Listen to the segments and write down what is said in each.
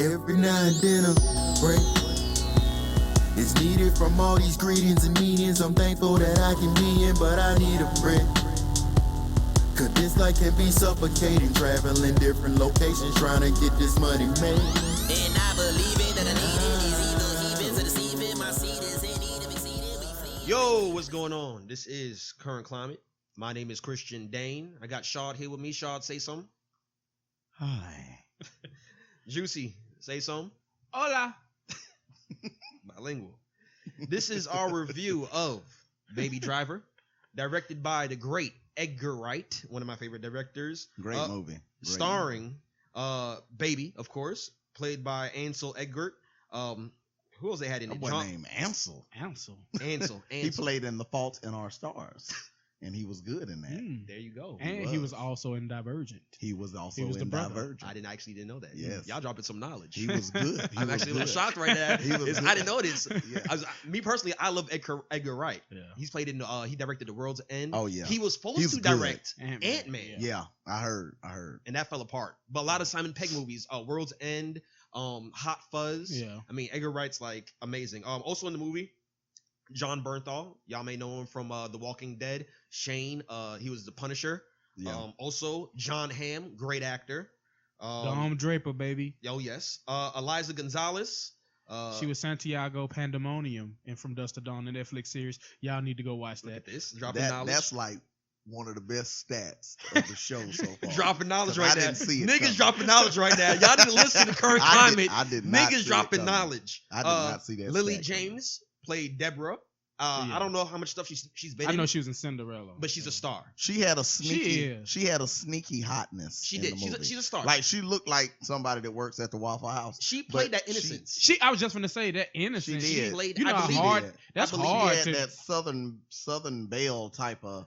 Every now and then a break is needed from all these greetings and meetings. I'm thankful that I can be in, but I need a break. Cause this life can be suffocating, traveling different locations, trying to get this money made. And I believe it that I need it. These evil heathens are deceiving. My seed is in need of exceeding. We flee. Yo, what's going on? This is Current Climate. My name is Christian Dane. I got Shard here with me. Shard, say something. Hi. Juicy, say something. Hola. Bilingual. This is our review of Baby Driver, directed by the great Edgar Wright, one of my favorite directors. Great movie. Great Starring Baby, of course, played by Ansel Elgort. Who else they had in it? That boy named Ansel. Ansel. He played in The Fault in Our Stars, and he was good in that. There you go. And he was also in Divergent. He was also was the in brother. Divergent. I didn't know that. Yes. Y'all dropping some knowledge. He was good. I'm actually a little shocked right now. I didn't know this. Yeah. Me personally, I love Edgar Wright. Yeah. He's played in. He directed The World's End. Oh yeah. He was supposed He's to good. direct Ant-Man. Yeah, I heard. And that fell apart. But a lot of Simon Pegg movies, World's End, Hot Fuzz. Yeah. I mean, Edgar Wright's like amazing. Also in the movie, John Bernthal. Y'all may know him from The Walking Dead. Shane. He was the Punisher. Yeah. Also John Hamm, great actor. Dom Draper, baby. Oh yes. Eliza Gonzalez. She was Santiago Pandemonium and From Dusk to Dawn, the Netflix series. Y'all need to go watch Look that. at this. Dropping knowledge. That's like one of the best stats of the show so far. Dropping knowledge 'Cause right I now. didn't see it Niggas coming. dropping knowledge right now. Y'all need to listen to Current Climate. I did not see Niggas it dropping coming. knowledge. I did not see that. Lily stat coming. James played Deborah. Yeah. I don't know how much stuff she's been I in. know she was in Cinderella. But she's a star. She had a sneaky. is. She had a sneaky hotness. She in did. the She's movie. a star. Like she looked like somebody that works at the Waffle House. She played but that innocence. I was just gonna say that innocent. She did. played. You know I how believe hard. it. That's I believe hard She had to. that Southern Belle type of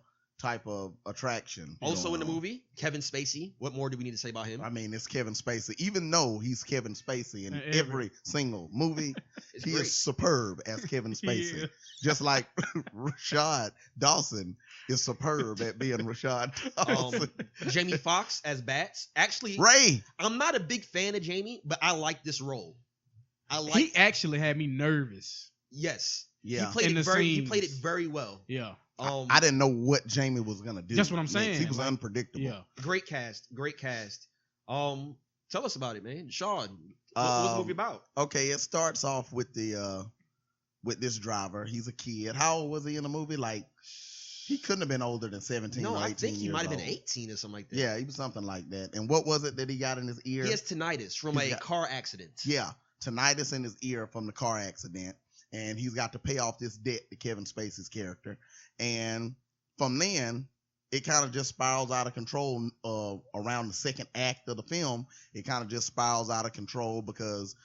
attraction. Also in going the on. movie, Kevin Spacey. What more do we need to say about him? I mean, it's Kevin Spacey. Even though he's Kevin Spacey in Every- every single movie, It's he great. is superb as Kevin Spacey. Yeah. Just like Rashad Dawson is superb at being Rashad Dawson. Jamie Foxx as Bats. Actually, Ray, I'm not a big fan of Jamie, but I like this role. He actually had me nervous. Yes. yeah. He played In it the He scenes. played it very well. Yeah. I didn't know what Jamie was gonna do. That's what I'm next. saying. He was Like, unpredictable. Yeah. Great cast. Tell us about it, man. Sean, what's the movie about? Okay, it starts off with with this driver. He's a kid. How old was he in the movie? Like, he couldn't have been older than 17 No, or 18 I think he years might have been old. 18 or something like that. Yeah, he was something like that. And what was it that he got in his ear? He has tinnitus from He's a got- car accident. Yeah, tinnitus in his ear from the car accident. And he's got to pay off this debt to Kevin Spacey's character. And from then, it kind of just spirals out of control around the second act of the film. It kind of just spirals out of control because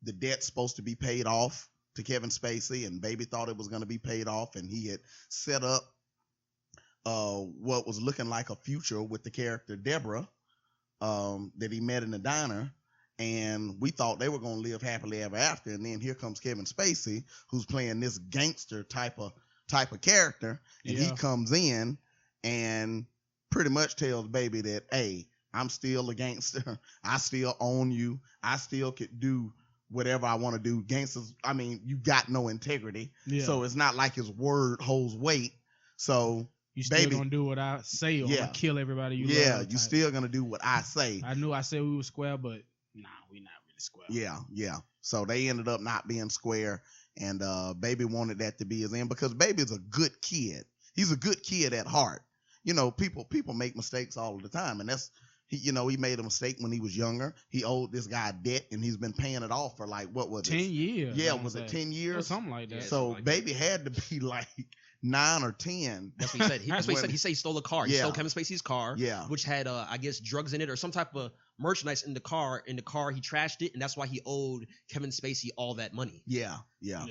the debt's supposed to be paid off to Kevin Spacey, and Baby thought it was going to be paid off, and he had set up what was looking like a future with the character Deborah that he met in the diner. And we thought they were going to live happily ever after. And then here comes Kevin Spacey, who's playing this gangster type of character. And he Yeah. comes in and pretty much tells Baby that, hey, I'm still a gangster. I still own you. I still could do whatever I want to do. Gangsters, I mean, you got no integrity. Yeah. So it's not like his word holds weight. So You still Baby. gonna do what I say, or Yeah. I'ma kill everybody you yeah, love. you type. still going to do what I say. I knew I said we were square, but nah, we not really square. Yeah. So they ended up not being square, and Baby wanted that to be his end because Baby's a good kid. He's a good kid at heart. You know, people make mistakes all the time, and that's he made a mistake when he was younger. He owed this guy debt, and he's been paying it off for like what was 10 it? years. Yeah, I wanna was it say. 10 Or years? something like that. Yeah, So something like Baby had to be like 9 or 10. That's what he said. That's what he When- said. He said he stole a car. He Yeah. stole Kevin Spacey's car, Yeah. which had, I guess, drugs in it or some type of merchandise in the car. In the car, he trashed it, and that's why he owed Kevin Spacey all that money. Yeah. Yeah.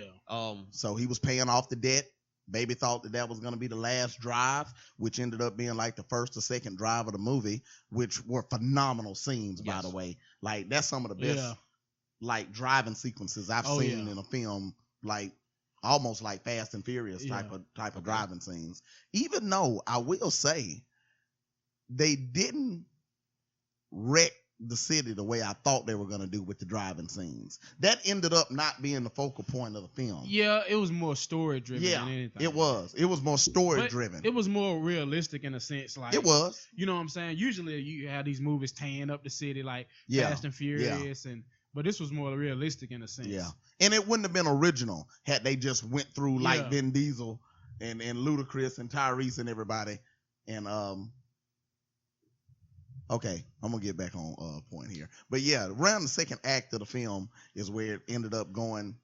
So he was paying off the debt. Baby thought that was going to be the last drive, which ended up being like the first or second drive of the movie, which were phenomenal scenes, by Yes. the way. Like, that's some of the best like driving sequences I've Oh, seen yeah. in a film, like almost like Fast and Furious type of driving scenes. Even though I will say they didn't wreck the city the way I thought they were gonna do with the driving scenes. That ended up not being the focal point of the film. Yeah, it was more story driven Yeah, than anything. it was. It was more story But driven. It was more realistic in a sense. Like It was. You know what I'm saying? Usually you have these movies tearing up the city like Yeah. Fast and Furious, but this was more realistic in a sense. Yeah, and it wouldn't have been original had they just went through like Yeah. Vin Diesel and Ludacris and Tyrese and everybody. And okay, I'm gonna get back on point here. But yeah, around the second act of the film is where it ended up going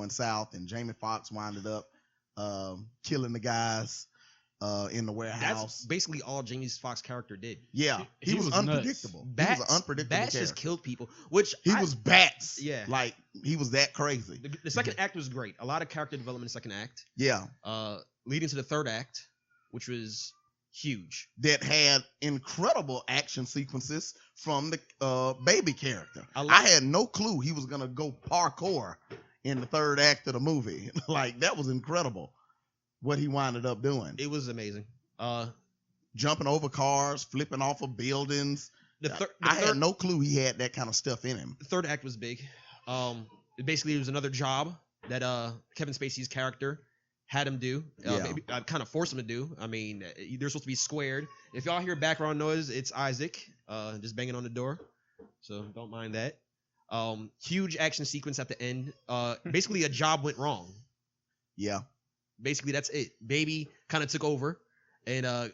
south, and Jamie Foxx winded up killing the guys in the warehouse. That's basically all Jamie Foxx's character did. Yeah, he was was unpredictable. Bats, He was an unpredictable Bats just character. killed people, which He was bats. Yeah. Like he was that crazy. The second act was great. A lot of character development in the second act. Yeah. Leading to the third act, which was huge. That had incredible action sequences from the baby character. I I had no clue he was gonna go parkour in the third act of the movie. Like that was incredible what he winded up doing. It was amazing. Jumping over cars, flipping off of buildings. I had no clue he had that kind of stuff in him. The third act was big. Basically, it was another job that Kevin Spacey's character had him do. Kind of forced him to do. I mean, they're supposed to be squared. If y'all hear background noise, it's Isaac just banging on the door. So don't mind that. Huge action sequence at the end. Basically, a job went wrong. Yeah. Basically, that's it. Baby kind of took over, and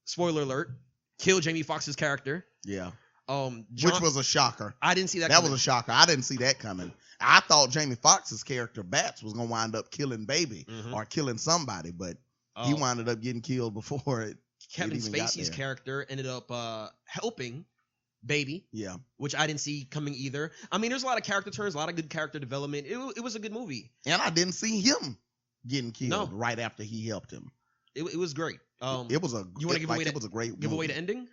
spoiler alert, killed Jamie Foxx's character. Yeah. Which was a shocker. I didn't see that. That was a shocker. I didn't see that coming. I thought Jamie Foxx's character Bats was gonna wind up killing Baby or killing somebody, but he winded up getting killed before it. Kevin even got Spacey's there. character ended up helping Baby. Yeah. Which I didn't see coming either. I mean, there's a lot of character turns, a lot of good character development. It was a good movie. And I didn't see him getting killed right after he helped him. It was great. It was a. You want to give away? It was a great. Give movie. away the ending?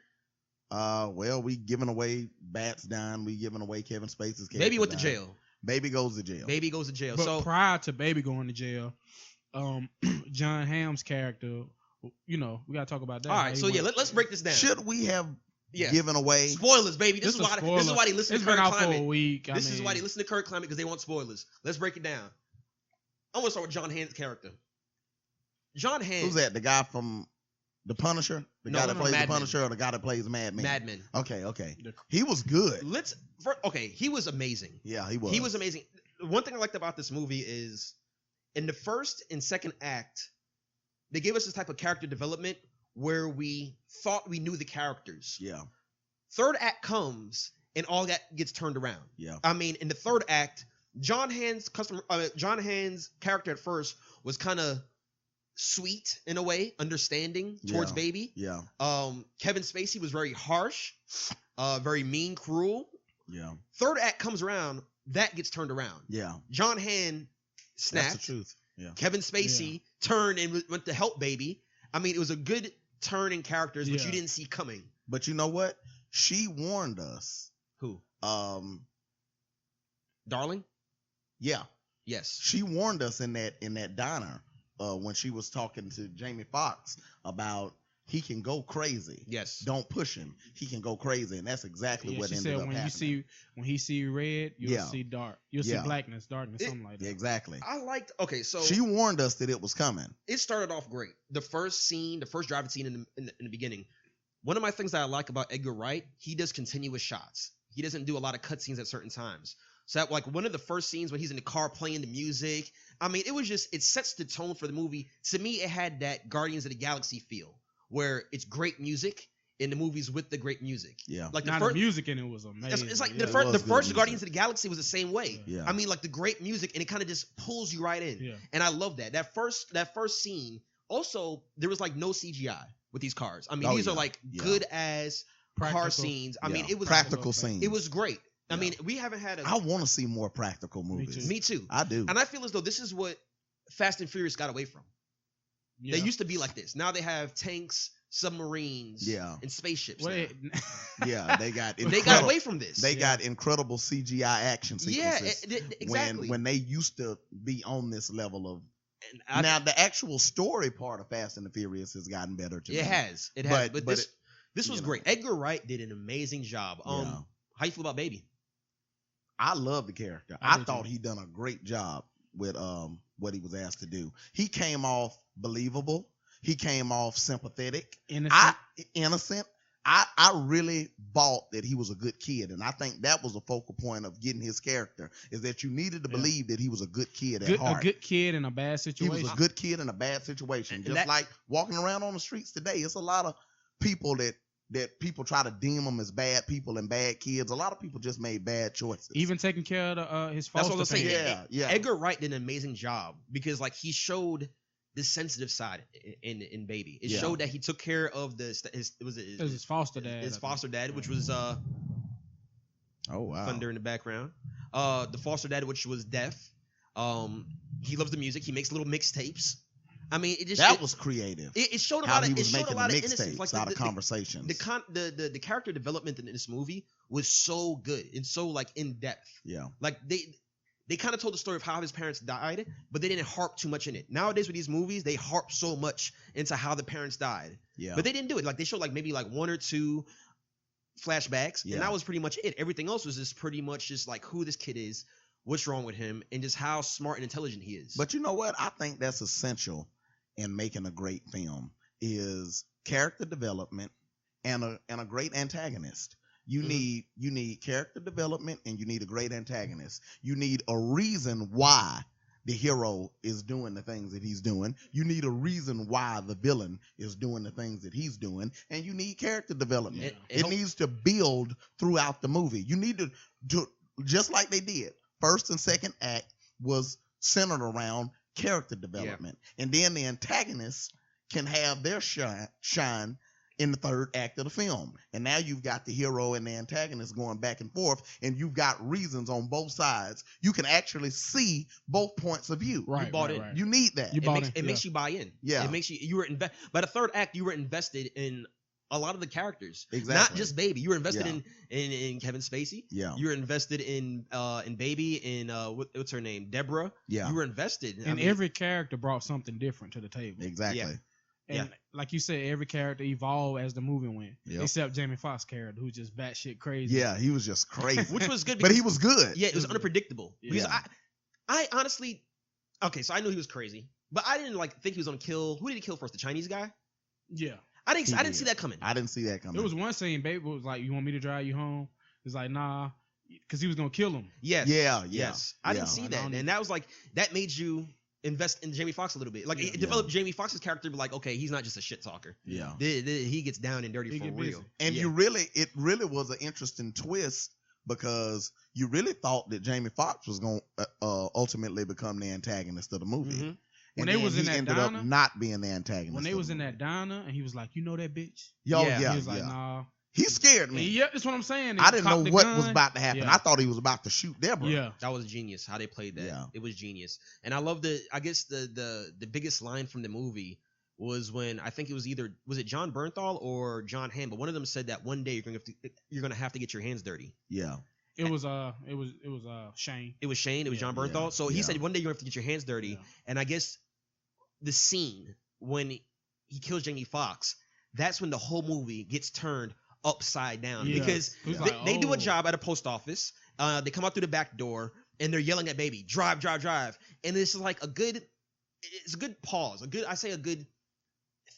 Well, we giving away Bats down. We giving away Kevin Spacey's character. Baby went to down. jail. Baby goes to jail. Baby goes to jail. But So prior to Baby going to jail, John Hamm's character, we gotta talk about that. all right. So yeah, let's break this down. Should we have given away spoilers, baby? This is why they listen It's to been Current out Climate. for a week. This is why they listen to Current Climate, because they want spoilers. Let's break it down. I want to start with John Hamm's character. John Hamm. Who's that? The guy from The Punisher? The guy that plays Mad The Men. Punisher, or the guy that plays Mad Men? Mad Men. Okay. He was good. He was amazing. Yeah, he was. He was amazing. One thing I liked about this movie is in the first and second act, they gave us this type of character development where we thought we knew the characters. Yeah. Third act comes and all that gets turned around. Yeah. I mean, in the third act, John Hamm's character at first was kind of sweet in a way, understanding towards Baby. Yeah. Kevin Spacey was very harsh, very mean, cruel. Yeah. Third act comes around, that gets turned around. Yeah. John Hamm snapped. That's the truth. Yeah. Kevin Spacey turned and went to help Baby. I mean, it was a good turn in characters, which you didn't see coming. But you know what? She warned us. Who? Darling? Yeah. Yes. She warned us in that diner when she was talking to Jamie Foxx about he can go crazy. Yes. Don't push him. He can go crazy, and that's exactly what she ended said up when happening. when he see red, you'll see dark. You'll see blackness, darkness, something like that. Exactly. So she warned us that it was coming. It started off great. The first driving scene in the beginning. One of my things that I like about Edgar Wright, he does continuous shots. He doesn't do a lot of cutscenes at certain times. So that, like, one of the first scenes when he's in the car playing the music, I mean, it sets the tone for the movie. To me, it had that Guardians of the Galaxy feel, where it's great music in the movies with the great music. Yeah. Like the music in it was amazing. It's like yeah. the first Guardians of the Galaxy was the same way. Yeah. I mean, like the great music, and it kind of just pulls you right in. Yeah. And I love that. That first scene. Also, there was like no CGI with these cars. I mean, these are like good as car scenes. I mean, it was practical scenes. It was great. I mean, we haven't had I want to see more practical movies. Me too. I do. And I feel as though this is what Fast and Furious got away from. Yeah. They used to be like this. Now they have tanks, submarines, and spaceships. Yeah, they got away from this. They got incredible CGI action sequences. Yeah, exactly. When they used to be on this level of. Now the actual story part of Fast and the Furious has gotten better too. It has. But this was great. Edgar Wright did an amazing job. How you feel about Baby? I love the character. I I do thought too. he done a great job with what he was asked to do. He came off believable. He came off sympathetic. Innocent. I really bought that he was a good kid, and I think that was a focal point of getting his character, is that you needed to Yeah. believe that he was a good kid at A heart. good kid in a bad He situation. was a good kid in a bad situation. And Just that- like walking around on the streets today, it's a lot of people that people try to deem them as bad people and bad kids. A lot of people just made bad choices. Even taking care of his That's foster what I was saying. parents. Yeah. Edgar Wright did an amazing job because like he showed the sensitive side in Baby. It Yeah. showed that he took care of his It was his foster dad. his I foster think. dad, which was Oh wow. thunder in the background. The foster dad, which was deaf. He loves the music. He makes little mixtapes. I mean, That was creative. it showed a How lot of he it was showed a making lot the of innocence. Like mixtapes out of the conversations. the character development in this movie was so good and so like in depth. Yeah. Like they kind of told the story of how his parents died, but they didn't harp too much in it. Nowadays with these movies, they harp so much into how the parents died, Yeah. but they didn't do it. Like they showed like maybe like one or two flashbacks, Yeah. and that was pretty much it. Everything else was just pretty much just like who this kid is, what's wrong with him, and just how smart and intelligent he is. But you know what? I think that's essential in making a great film is character development and a great antagonist. You Mhm. need character development and you need a great antagonist. You need a reason why the hero is doing the things that he's doing. You need a reason why the villain is doing the things that he's doing, and you need character development. It needs to build throughout the movie. You need to just like they did. First and second act was centered around character development, and then the antagonists can have their shine in the third act of the film. And now you've got the hero and the antagonist going back and forth, and you've got reasons on both sides. You can actually see both points of view. Right. bought right, it. right. You need that. You bought makes, in, it makes you buy in. Yeah. It makes you were by the third act you were invested in a lot of the characters. Exactly. Not just Baby. You were invested Yeah. in Kevin Spacey. Yeah. You were invested in Baby, in what's her name? Deborah. Yeah. You were invested. And every character brought something different to the table. Exactly. Yeah. And like you said, every character evolved as the movie went. Yep. Except Jamie Foxx's character, who's just batshit crazy. Yeah, he was just crazy. which was good but because he was good. yeah, it was unpredictable. Yeah. Because I honestly okay, so I knew he was crazy, but I didn't like think he was gonna kill. Who did he kill first? The Chinese guy? Yeah. I He didn't did. see that coming. I didn't see that coming. There was one scene, baby was like, "You want me to drive you home?" It's like, "Nah," because he was gonna kill him. Yes. Yeah. Yes. I didn't see I that. don't- And that was like that made you invest in Jamie Foxx a little bit. Like Yeah. it developed Jamie Foxx's character, but like, okay, he's not just a shit talker. Yeah. He gets down and dirty He for get real. busy. And Yeah. it really was an interesting twist because you really thought that Jamie Foxx was going to ultimately become the antagonist of the movie. Mhm. When And they then was in he that ended diner- up not being the antagonist. When they of was the in movie. that diner, and he was like, "You know that bitch?" Yo, Yeah. yeah, He was like, yeah. "Nah." He scared me. Yeah, that's what I'm saying. I didn't know Cocked the what was gun. about to happen. Yeah. I thought he was about to shoot Deborah. Yeah. That was genius how they played that. Yeah. It was genius. And I love I guess the biggest line from the movie was when I think it was was it John Bernthal or John Hamm, but one of them said that one day you're gonna have to get your hands dirty. Yeah. It was Shane. It was Shane, it was Yeah. John Bernthal. So he Yeah. said one day you're gonna have to get your hands dirty. Yeah. And I guess the scene when he kills Jamie Foxx, that's when the whole movie gets turned upside down Yeah. because It was they, like, they do a oh. job at a post office. They come out through the back door and they're yelling at Baby, drive, drive, drive. And this is like it's a good pause, a good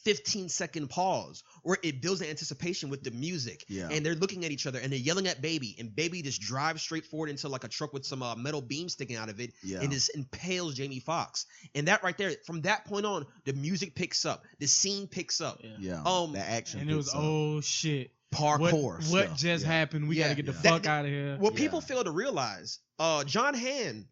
15-second pause where it builds the anticipation with the music. Yeah. And they're looking at each other and they're yelling at Baby, and Baby just drives straight forward into like a truck with some metal beam sticking out of it Yeah. and just impales Jamie Foxx. And that right there, from that point on, the music picks up, the scene picks up. Yeah. Um, the action. And it was picks up. oh shit. parkour. What stuff. just Yeah. happened? We Yeah. gotta get the Yeah. fuck out of here. What Yeah. people fail to realize, John Hamm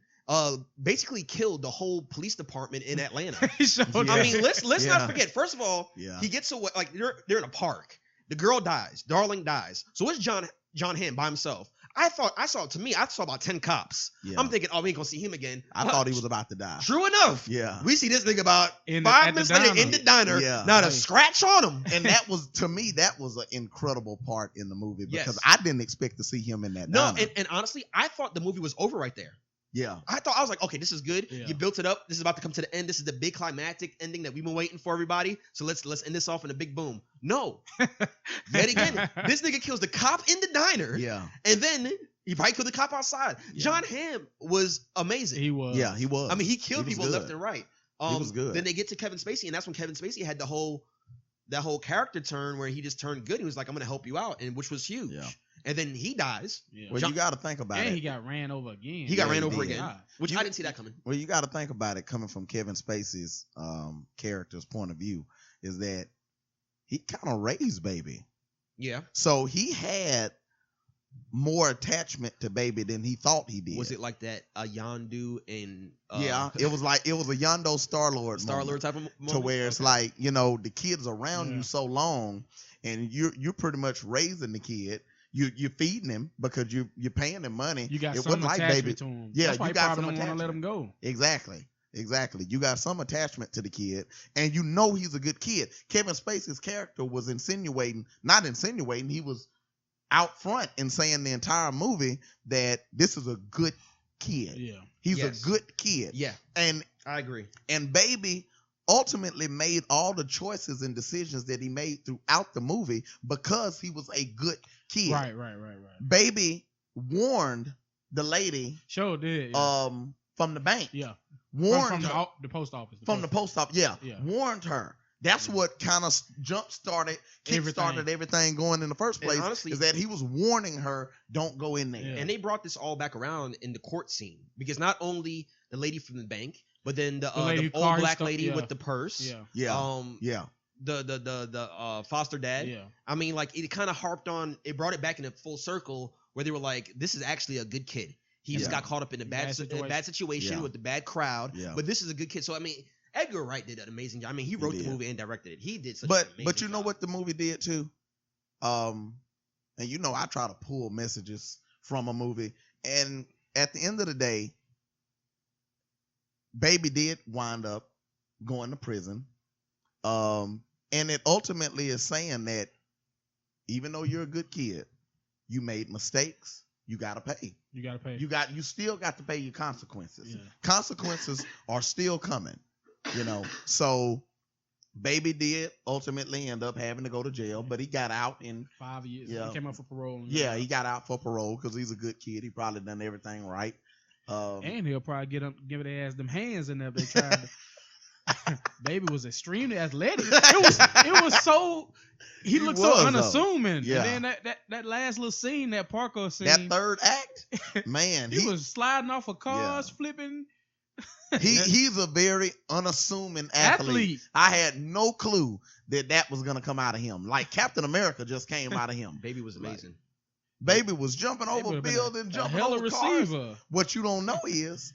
basically killed the whole police department in Atlanta. He showed Yeah. I up. mean, let's Yeah. not forget. First of all, Yeah. he gets away. Like they're in a park. The girl dies. Darling dies. So it's John Hamm by himself. I saw about 10 cops. Yeah. I'm thinking, oh, we ain't gonna see him again. I thought he was about to die. True enough. Yeah. We see this nigga about At 5 the minutes later diner. in the diner. Yeah. Not a Right. scratch on him. And that was, to me, that was an incredible part in the movie because Yes. I didn't expect to see him in that No, diner. and honestly, I thought the movie was over right there. Yeah. I was like, okay, this is good. Yeah. You built it up. This is about to come to the end. This is the big climactic ending that we've been waiting for, everybody. So let's end this off in a big boom. No. Yet again, this nigga kills the cop in the diner. Yeah. And then he probably killed the cop outside. Yeah. John Hamm was amazing. He was. Yeah, he was. I mean, he killed was people good. left and right. He was good. Then they get to Kevin Spacey, and that's when Kevin Spacey had that whole character turn where he just turned good. He was like, I'm gonna help you out, and which was huge. Yeah. And then he dies. Yeah. Well, you got to think about And it. he got ran over again. He got ran he over did. again. God. Which I didn't see that coming. Well, you got to think about it coming from Kevin Spacey's character's point of view, is that he kind of raised Baby. Yeah. So he had more attachment to Baby than he thought he did. Was it like that Yondu and Yeah, it was a Yondo Star-Lord Star-Lord type of moment? to where it's Okay. like, you know, the kid's around Yeah. you so long, and you're pretty much raising the kid. You're feeding him because you're paying him money. You got it some wasn't like attachment Baby. to him. Yeah, That's why you he got probably some don't want to let him attachment. go. Exactly. You got some attachment to the kid, and you know he's a good kid. Kevin Spacey's character was not insinuating, he was out front and saying the entire movie that this is a good kid. Yeah. He's Yes. a good kid. Yeah, And I agree. Baby ultimately made all the choices and decisions that he made throughout the movie because he was a good kid. Right. Baby warned the lady Sure did. Yeah. from the bank. Yeah. Warned From her the post office. from the post office. Yeah. Yeah. Warned her. That's what kind of kick-started everything going in the first And place. honestly- is that he was warning her, don't go in there. Yeah. And they brought this all back around in the court scene because not only the lady from the bank, but then the lady old who car black stuff, lady yeah. with the purse. Yeah. Yeah. Yeah. The foster dad. Yeah. I mean, like it kind of harped on. It brought it back in a full circle where they were like, "This is actually a good kid. He just Yeah. got caught up in a bad situation Yeah. with the bad crowd. Yeah. But this is a good kid." So I mean, Edgar Wright did an amazing job. I mean, he wrote the did. movie and directed it. He did such an But amazing you know job. what the movie did too? And you know I try to pull messages from a movie. And at the end of the day, Baby did wind up going to prison. And it ultimately is saying that even though you're a good kid, you made mistakes, you gotta pay. You got to pay. You still got to pay your consequences. Yeah. Consequences are still coming, you know. So Baby did ultimately end up having to go to jail, but he got out in 5 years. Yeah. He came up for parole. And yeah, he got out for parole because he's a good kid. He probably done everything right. And he'll probably give their ass them hands in there if they tried to. Baby was extremely athletic. It was so he looked was, so though. unassuming. Yeah. And then that last little scene, that Parker scene, that third act, man, he was sliding off of cars, Yeah. flipping. he's a very unassuming athlete. I had no clue that was gonna come out of him. Like Captain America just came out of him. Baby was amazing. Baby was jumping Baby over would've been buildings, a jumping hell over of cars. receiver. What you don't know is,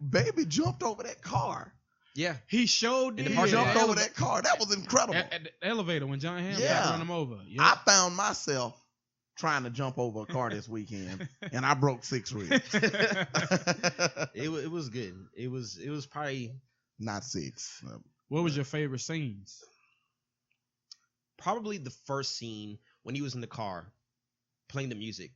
Baby jumped over that car. Yeah. He showed In did. the He parking jumped lot. over that car. That was incredible. At the elevator when John Hamm Yeah. got run him over. Yeah. I found myself trying to jump over a car this weekend, and I broke 6 ribs. It was good. It was probably Not 6. What was your favorite scenes? probably the first scene when he was in the car playing the music.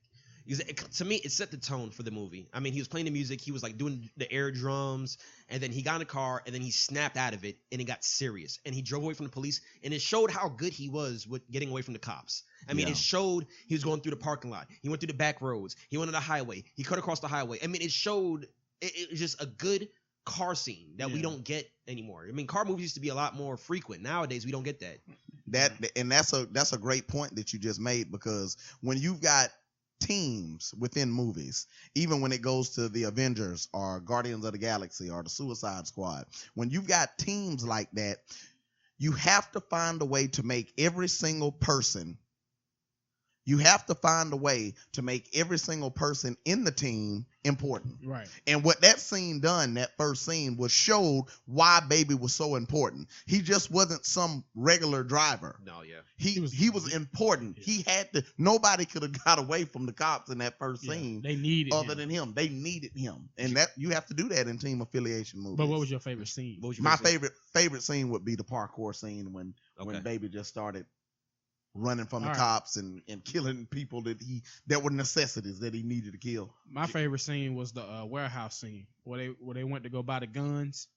To me, it set the tone for the movie. I mean, he was playing the music. He was like doing the air drums, and then he got in the car, and then he snapped out of it, and it got serious. And he drove away from the police, and it showed how good he was with getting away from the cops. I mean, Yeah. it showed he was going through the parking lot. He went through the back roads. He went on the highway. He cut across the highway. I mean, it showed it was just a good car scene that we Yeah. don't get anymore. I mean, car movies used to be a lot more frequent. Nowadays, we don't get that. That's a great point that you just made, because when you've got teams within movies, even when it goes to the Avengers or Guardians of the Galaxy or the Suicide Squad, when you've got teams like that, you have to find a way to make every single person in the team important. Right. And what that first scene was showed why Baby was so important. He just wasn't some regular driver. No, yeah. He was important. Yeah. He had to. Nobody could have got away from the cops in that first Yeah. scene They needed other him. than him. They needed him, and that you have to do that in team affiliation movies. But what was your favorite scene? What was your my favorite favorite scene would be the parkour scene when Okay. Baby just started running from the All right. cops and killing people that were necessities that he needed to kill. My favorite scene was the warehouse scene where they went to go buy the guns.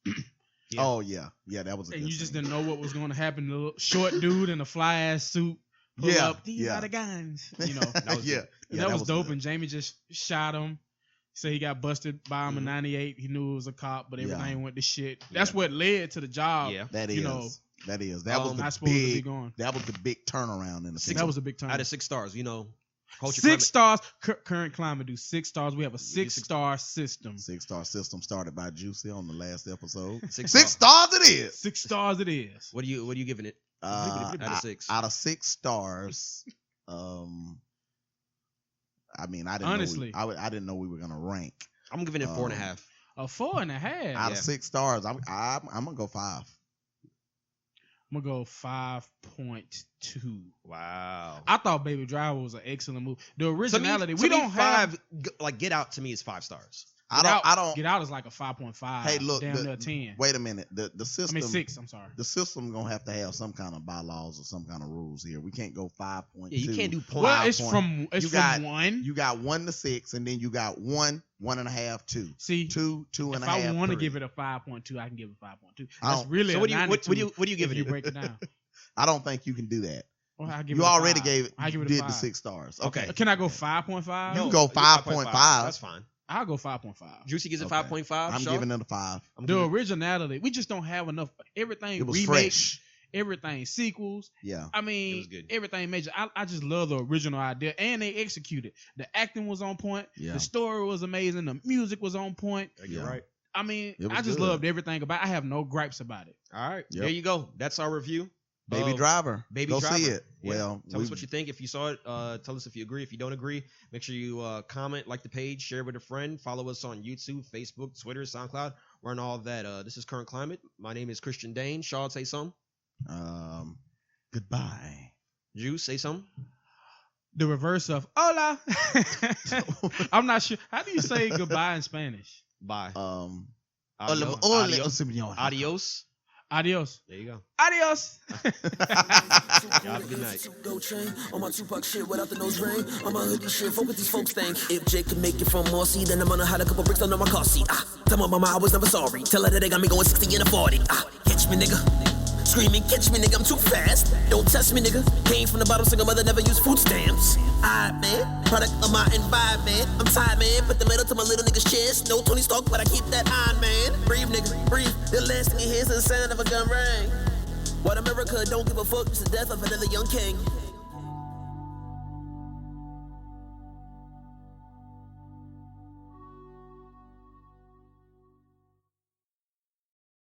Yeah. Oh yeah, that was. A And good you just scene. didn't know what was going to happen. The little short dude in a fly ass suit pull Yeah, up. These yeah. are the guns. You know, That was yeah, good. that was dope. good. And Jamie just shot him. Say he got busted by him in '98. He knew it was a cop, but everything went to shit. That's what led to the job. Yeah. That is. you know, That was not the supposed to be big. going. That was the big turnaround in the That was a big time. Out of 6 stars, you know, culture 6 stars. Current climate do 6 stars. We have a do 6-star system. 6-star system started by Juicy on the last episode. 6 6 stars it is. 6 stars it is. What are you giving it? Out Out of 6. Out of 6 stars, I mean, I didn't Honestly. know I didn't know we were gonna rank. I'm giving it 4.5. A 4.5. Out of 6 stars, I'm gonna go 5. I'm gonna go 5.2. Wow. I thought Baby Driver was an excellent movie. The originality. To we me, don't have. like Get Out to me is 5 stars. I don't. Get Out is like a 5.5. Hey, look, damn near 10. Wait a minute. The system. I mean 6. I'm sorry. The system gonna have to have some kind of bylaws or some kind of rules here. We can't go 5.2. Yeah, you can't do point. Well, it's 5 from You got- 1. You got 1 to 6, and then you got 1, 1.5, 2. See, 2, 2.5. if I want to 3. give it a 5.2, I can give it 5.2. I That's don't- really So a what do you 92 what do you if giving you it? break it down. I don't think you can do that. Well, I give You it a already 5. gave it. I give You it a did 5. the 6 stars. Okay. Okay. Can I go 5.5? You No, can go you 5.5. That's fine. I'll go 5.5. Juicy gives it Okay. 5.5. I'm Shaw? giving it a 5. I'm The giving it- originality, we just don't have enough. Everything It was remakes, fresh. everything sequels. Yeah. I It mean, was good. everything major. I just love the original idea, and they executed. The acting was on point. Yeah. The story was amazing. The music was on point. You're Yeah. right. I mean, It was I just good. loved everything about it. I have no gripes about it. All right. Yep. There you go. That's our review. Baby of Driver. Baby Go Driver. see it. Yeah. Well, Tell us what you think. If you saw it, tell us if you agree. If you don't agree, make sure you comment, like the page, share with a friend, follow us on YouTube, Facebook, Twitter, SoundCloud. We're on all of that. This is Current Climate. My name is Christian Dane. Shaw, say something. Goodbye. Juice, say something. The reverse of hola. I'm not sure. How do you say goodbye in Spanish? Bye. Hola, Adios. señor. Adios. Adios. There you go. Adios. Y'all have a good night. Gold chain on my Tupac shit without the nose ring. On my hoodie shit, fuck what these folks think. If Jake can make it from Marcy, then I'm gonna hide a couple bricks under my car seat. Tell my mama I was never sorry. Tell her that they got me going 60 and a 40. Catch me, nigga. Screaming, catch me, nigga, I'm too fast. Don't test me, nigga. Came from the bottom, single mother, never used food stamps. Alright, man. Product of my environment. I'm tired, man. Put the metal to my little nigga's chest. No Tony Stark, but I keep that iron, man. Breathe, nigga, breathe. The last thing you hear is the sound of a gun ring. What America don't give a fuck, it's the death of another young king.